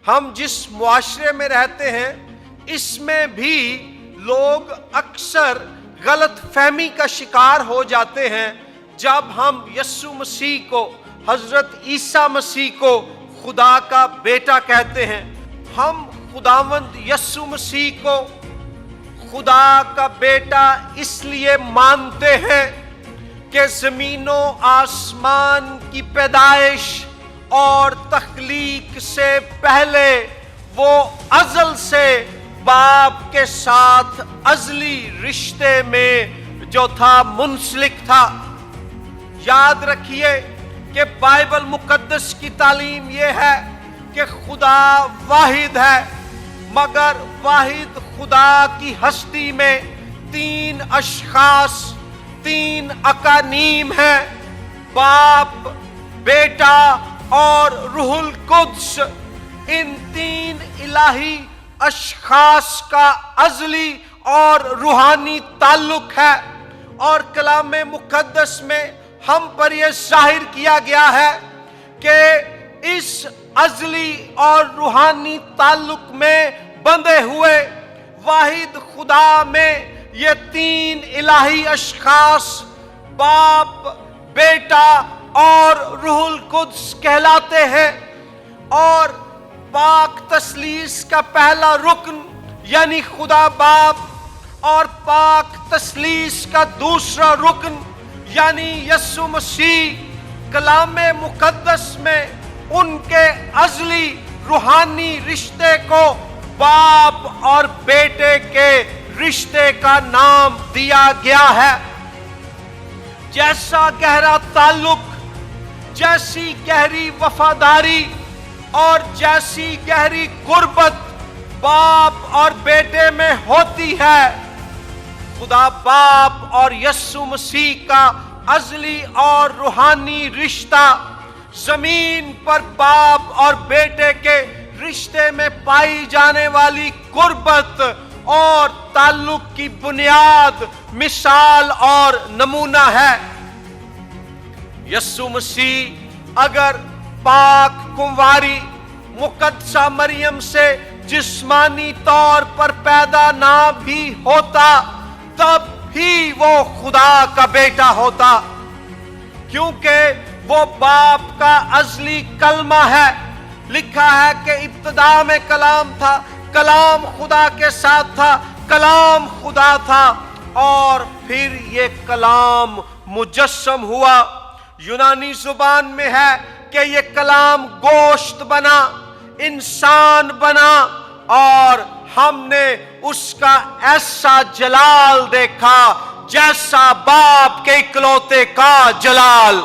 ہم جس معاشرے میں رہتے ہیں اس میں بھی لوگ اکثر غلط فہمی کا شکار ہو جاتے ہیں جب ہم یسوع مسیح کو، حضرت عیسیٰ مسیح کو خدا کا بیٹا کہتے ہیں۔ ہم خداوند یسوع مسیح کو خدا کا بیٹا اس لیے مانتے ہیں کہ زمین و آسمان کی پیدائش اور تخلیق سے پہلے وہ ازل سے باپ کے ساتھ ازلی رشتے میں جو تھا منسلک تھا۔ یاد رکھیے کہ بائبل مقدس کی تعلیم یہ ہے کہ خدا واحد ہے، مگر واحد خدا کی ہستی میں تین اشخاص، تین اقانیم ہیں، باپ، بیٹا اور روح القدس۔ ان تین الہی اشخاص کا ازلی اور روحانی تعلق ہے، اور کلام مقدس میں ہم پر یہ ظاہر کیا گیا ہے کہ اس ازلی اور روحانی تعلق میں بندھے ہوئے واحد خدا میں یہ تین الہی اشخاص باپ، بیٹا اور روح القدس کہلاتے ہیں۔ اور پاک تثلیث کا پہلا رکن یعنی خدا باپ، اور پاک تثلیث کا دوسرا رکن یعنی یسوع مسیح کلام مقدس میں ان کے ازلی روحانی رشتے کو باپ اور بیٹے کے رشتے کا نام دیا گیا ہے۔ جیسا گہرا تعلق، جیسی گہری وفاداری اور جیسی گہری قربت باپ اور بیٹے میں ہوتی ہے، خدا باپ اور یسوع مسیح کا ازلی اور روحانی رشتہ زمین پر باپ اور بیٹے کے رشتے میں پائی جانے والی قربت اور تعلق کی بنیاد، مثال اور نمونہ ہے۔ یسوع مسیح اگر پاک کنواری مقدسہ مریم سے جسمانی طور پر پیدا نہ بھی ہوتا تب ہی وہ خدا کا بیٹا ہوتا، کیونکہ وہ باپ کا ازلی کلمہ ہے۔ لکھا ہے کہ ابتدا میں کلام تھا، کلام خدا کے ساتھ تھا، کلام خدا تھا، اور پھر یہ کلام مجسم ہوا۔ یونانی زبان میں ہے کہ یہ کلام گوشت بنا، انسان بنا، اور ہم نے اس کا ایسا جلال دیکھا جیسا باپ کے اکلوتے کا جلال۔